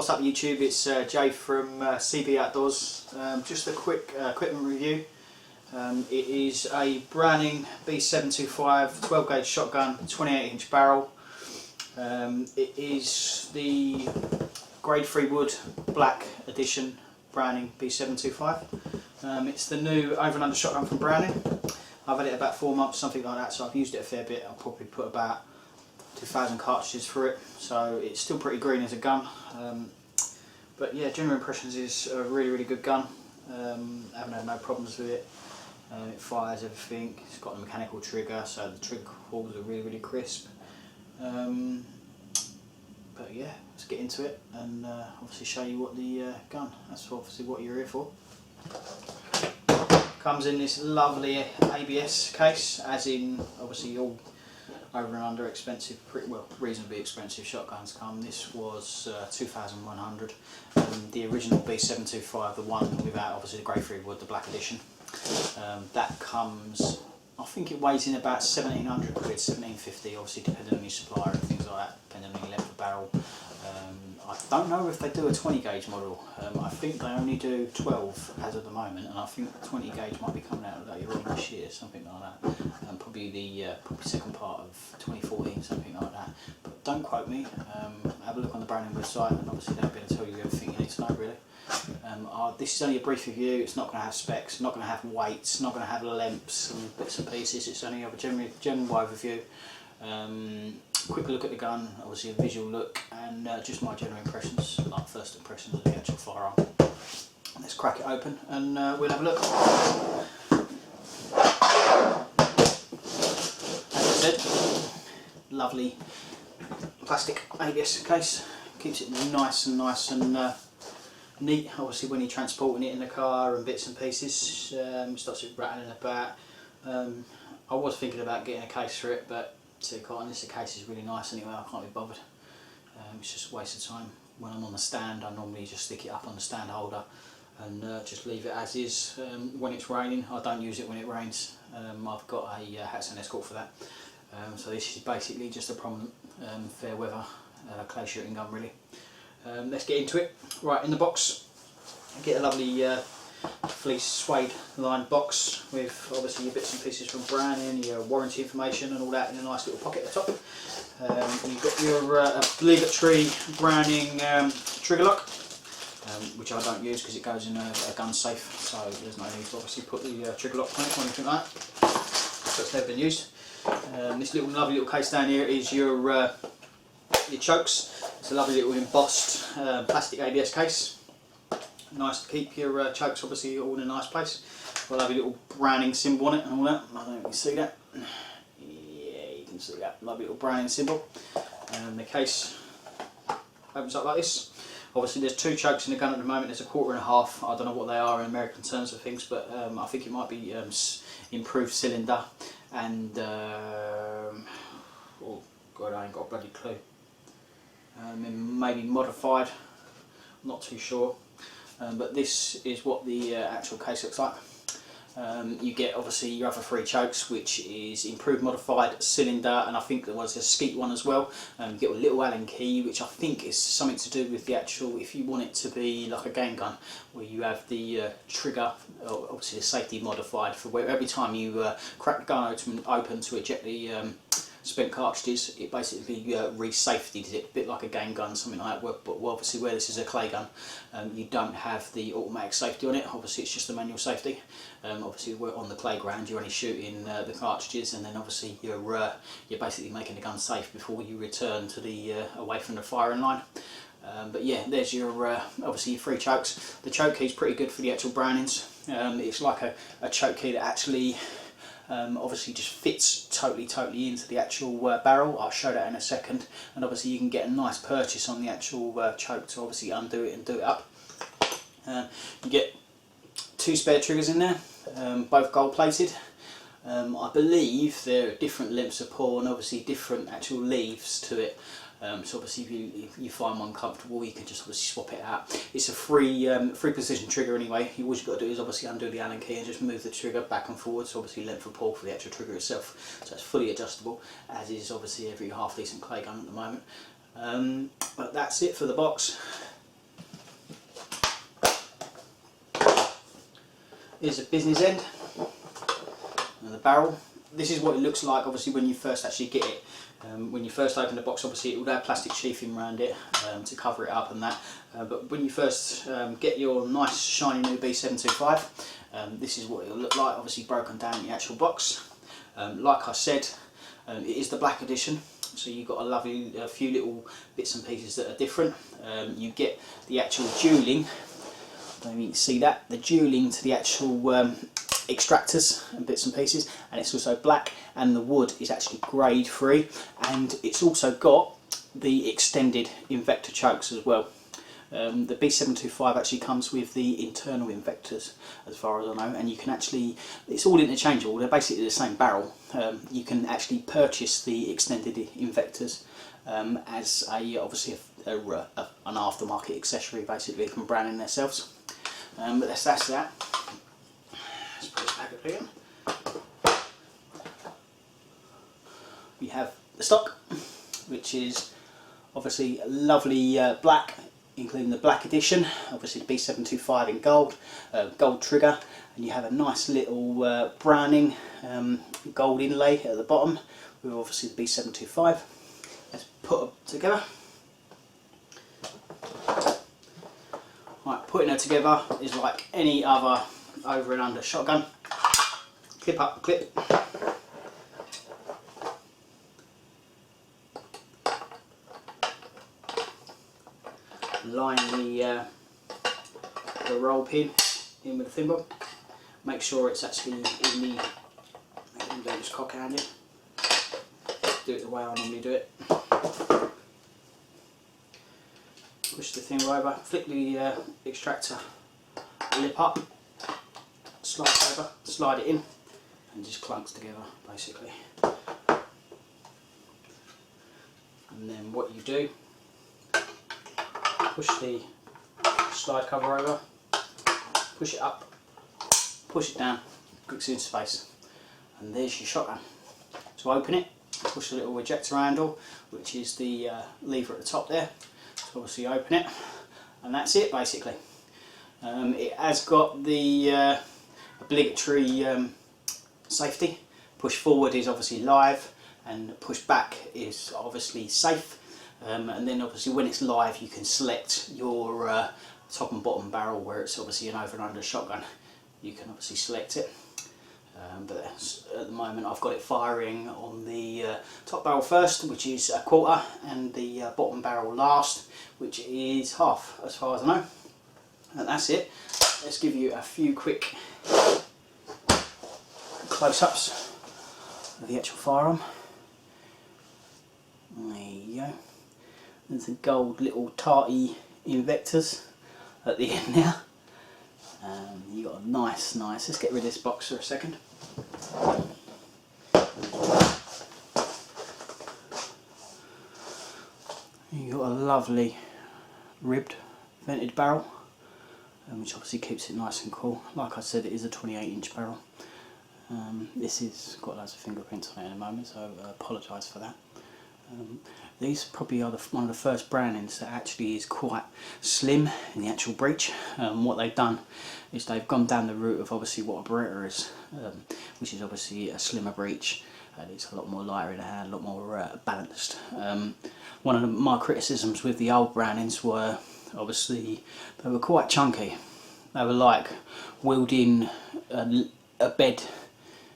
What's up YouTube, it's Jay from CB Outdoors. Just a quick equipment review. It is a Browning B725 12 gauge shotgun, 28-inch barrel. It is the grade 3 wood black edition Browning B725. It's the new over and under shotgun from Browning. I've had it about 4 months, something like that, so I've used it a fair bit. I'll probably put about 2,000 cartridges through it, so it's still pretty green as a gun. But yeah, general impressions is a really good gun. I haven't had no problems with it. It fires everything. It's got a mechanical trigger, so the trigger pulls are really crisp. But yeah, let's get into it and obviously show you what the gun. That's obviously what you're here for. Comes in this lovely ABS case, as in obviously all over and under expensive, reasonably expensive shotguns come. This was 2,100. The original B725, the one without obviously the grey 3 wood, the black edition, that comes, I think it weighs in about 1,700 quid, 1,750, obviously depending on your supplier and things like that, depending on your length of barrel. I don't know if they do a 20 gauge model. I think they only do 12 as of the moment, and I think the 20 gauge might be coming out later on this year, something like that. Probably the second part of 2014, something like that. But don't quote me. Have a look on the Browning website, and obviously they'll be able to tell you everything you need to know, really. This is only a brief review. It's not going to have specs, not going to have weights, not going to have lengths and bits and pieces. It's only a general overview. Quick look at the gun, obviously a visual look, and just my general impressions, like first impressions of the actual firearm. Let's crack it open and we'll have a look. As I said, lovely plastic ABS case, keeps it nice and neat. Obviously when you're transporting it in the car and bits and pieces, it starts rattling about. I was thinking about getting a case for it, but to be quite honest, the case is really nice anyway. I can't be bothered. It's just a waste of time. When I'm on the stand, I normally just stick it up on the stand holder and just leave it as is. When it's raining, I don't use it when it rains. I've got a hats and escort for that. So this is basically just a prominent fair weather clay shooting gun, really. Let's get into it. Right, in the box, get a lovely fleece suede lined box with obviously your bits and pieces from Browning, your warranty information and all that in a nice little pocket at the top. You've got your obligatory Browning trigger lock, which I don't use because it goes in a gun safe, so there's no need to obviously put the trigger lock on it or anything like that, so it's never been used. This lovely little case down here is your chokes. It's a lovely little embossed plastic ABS case. Nice to keep your chokes obviously all in a nice place. Got a lovely little Browning symbol on it and all that. I don't know if you can see that. Yeah, you can see that lovely little Browning symbol. And the case opens up like this. Obviously there's 2 chokes in the gun at the moment. There's a 1/4 I don't know what they are in American terms of things, but I think it might be improved cylinder and oh god, I ain't got a bloody clue. Maybe modified, not too sure. But this is what the actual case looks like. You get obviously your other 3 chokes, which is improved modified cylinder, and I think there was a skeet one as well. You get a little Allen key, which I think is something to do with the actual, if you want it to be like a game gun, where you have the trigger, obviously the safety modified, for where every time you crack the gun open to eject the spent cartridges, it basically re-safetied it, a bit like a game gun, something like that. But obviously where this is a clay gun, you don't have the automatic safety on it. Obviously it's just the manual safety. Obviously we're on the clay ground, you're only shooting the cartridges, and then obviously you're basically making the gun safe before you return to the away from the firing line. But yeah, there's your obviously your 3 chokes. The choke key is pretty good for the actual Brownings. It's like a choke key that actually obviously just fits totally into the actual barrel. I'll show that in a second, and obviously you can get a nice purchase on the actual choke to obviously undo it and do it up. You get 2 spare triggers in there, both gold plated. I believe there are different lengths of pull and obviously different actual leaves to it. So obviously if you find one comfortable, you can just obviously swap it out. It's a free position trigger anyway. All you've got to do is obviously undo the Allen key and just move the trigger back and forward. So obviously length of pull for the actual trigger itself. So it's fully adjustable, as is obviously every half decent clay gun at the moment. But that's it for the box. is the business end and the barrel. This is what it looks like obviously when you first actually get it. When you first open the box, obviously it would have plastic sheathing around it to cover it up and that, but when you first get your nice shiny new B725, this is what it will look like, obviously broken down in the actual box. Like I said, it is the black edition, so you've got a lovely few little bits and pieces that are different. You get the actual dualling, I don't know if you can see that, the dualling to the actual extractors and bits and pieces, and it's also black, and the wood is actually grade free, and it's also got the extended invector chokes as well. The B725 actually comes with the internal invectors as far as I know, and you can actually, it's all interchangeable, they're basically the same barrel. You can actually purchase the extended invectors as obviously an aftermarket accessory basically from Browning themselves. But that's that. Let's put this back up again. We have the stock, which is obviously lovely black, including the black edition, obviously the B725 in gold, gold trigger, and you have a nice little Browning gold inlay at the bottom with obviously the B725. Let's put them together. Right, putting her together is like any other over and under shotgun. Clip up, clip. Line the roll pin in with the thimble. Make sure it's actually in the, don't just cock hand it. Do it the way I normally do it. Push the thimble over, flip the extractor lip up, slide over, slide it in, and just clunks together basically. And then what you do, push the slide cover over, push it up, push it down, clicks into space, and there's your shotgun. To open it, push the little ejector handle, which is the lever at the top there. So obviously open it, and that's it basically. It has got the obligatory safety. Push forward is obviously live, and push back is obviously safe. And then obviously when it's live you can select your top and bottom barrel, where it's obviously an over and under shotgun. You can obviously select it, but at the moment I've got it firing on the top barrel first, which is a quarter, and the bottom barrel last, which is half as far as I know. And that's it. Let's give you a few quick close-ups of the actual firearm. There you go. There's the gold little tarty invectors at the end now. You got a nice, let's get rid of this box for a second. You got a lovely ribbed vented barrel, which obviously keeps it nice and cool. Like I said, it is a 28-inch barrel. This has got loads of fingerprints on it at the moment, so I apologise for that. These probably are one of the first Brownings that actually is quite slim in the actual breech. What they've done is they've gone down the route of obviously what a Beretta is, which is obviously a slimmer breech, and it's a lot more lighter in the hand, a lot more balanced. One of my criticisms with the old Brownings were obviously they were quite chunky. They were like wielding a bed,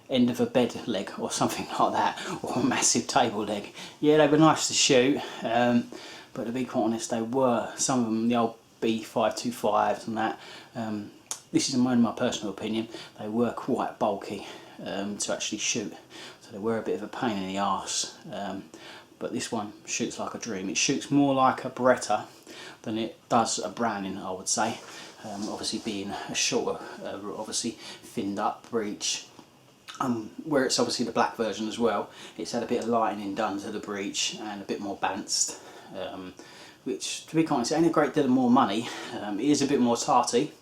end of a bed leg or something like that, or a massive table leg. Yeah, they were nice to shoot, but to be quite honest, they were, some of them, the old B525s and that, this is only my personal opinion, they were quite bulky to actually shoot, so they were a bit of a pain in the arse. But this one shoots like a dream. It shoots more like a Beretta than it does a Browning, I would say. Obviously being a shorter, obviously thinned up breech. Where it's obviously the black version as well, it's had a bit of lightening done to the breech and a bit more balanced, which, to be honest, ain't a great deal more money. It is a bit more tarty,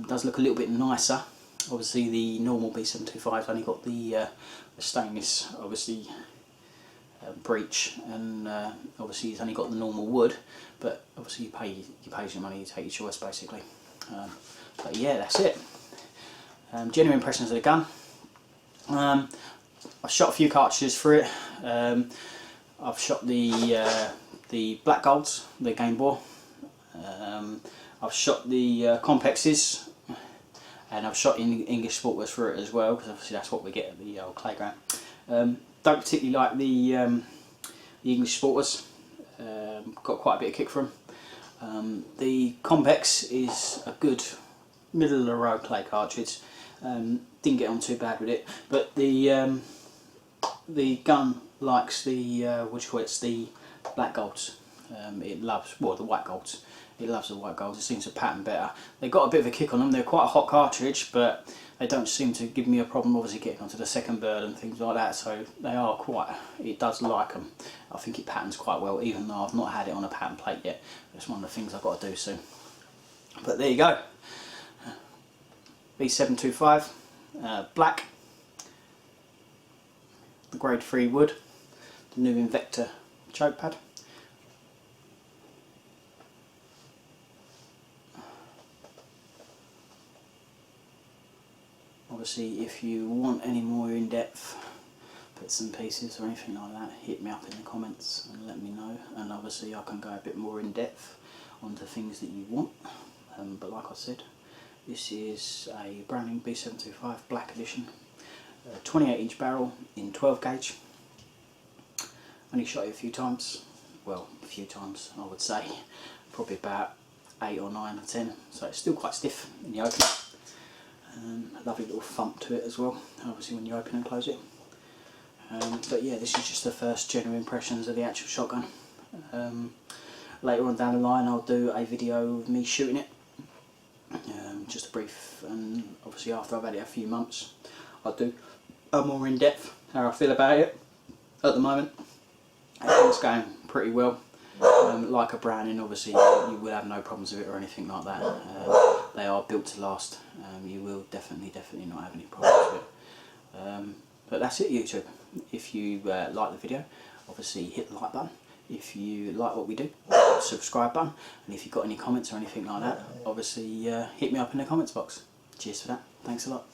does look a little bit nicer. Obviously the normal B725's only got the stainless, obviously, breech, and obviously it's only got the normal wood, but obviously you pay your money, you take your choice basically. But yeah, that's it. Genuine impressions of the gun. I've shot a few cartridges through it. I've shot the black golds, the Game Bore. I've shot the complexes, and I've shot in English Sportwares through it as well, because obviously that's what we get at the old playground. Don't particularly like the English Sportwares. Got quite a bit of kick from them. The Compex is a good middle of the road clay cartridge. Didn't get on too bad with it, but the gun likes the what do you call it? It's the black golds. It loves, well, the white golds. It loves the white golds. It seems to pattern better. They got a bit of a kick on them. They're quite a hot cartridge, but they don't seem to give me a problem. Obviously, getting onto the second bird and things like that. So they are quite. It does like them. I think it patterns quite well, even though I've not had it on a pattern plate yet. It's one of the things I've got to do soon. But there you go. B725, black, the grade 3 wood, the new Invector choke pad. Obviously, if you want any more in-depth bits and pieces or anything like that, hit me up in the comments and let me know, and obviously I can go a bit more in-depth onto things that you want. But like I said, this is a Browning B725 Black Edition, 28-inch barrel in 12 gauge. Only shot it a few times, well, a few times I would say, probably about 8 or 9 or 10, so it's still quite stiff in the open. A lovely little thump to it as well, obviously when you open and close it. But yeah, this is just the first general impressions of the actual shotgun. Later on down the line I'll do a video of me shooting it. Just a brief, and obviously after I've had it a few months I'll do a more in-depth how I feel about it. At the moment everything's going pretty well. Like a Browning, obviously you will have no problems with it or anything like that. They are built to last. You will definitely not have any problems with it. But that's it, YouTube. If you like the video, obviously hit the like button. If you like what we do, subscribe button. And if you've got any comments or anything like that, obviously hit me up in the comments box. Cheers for that. Thanks a lot.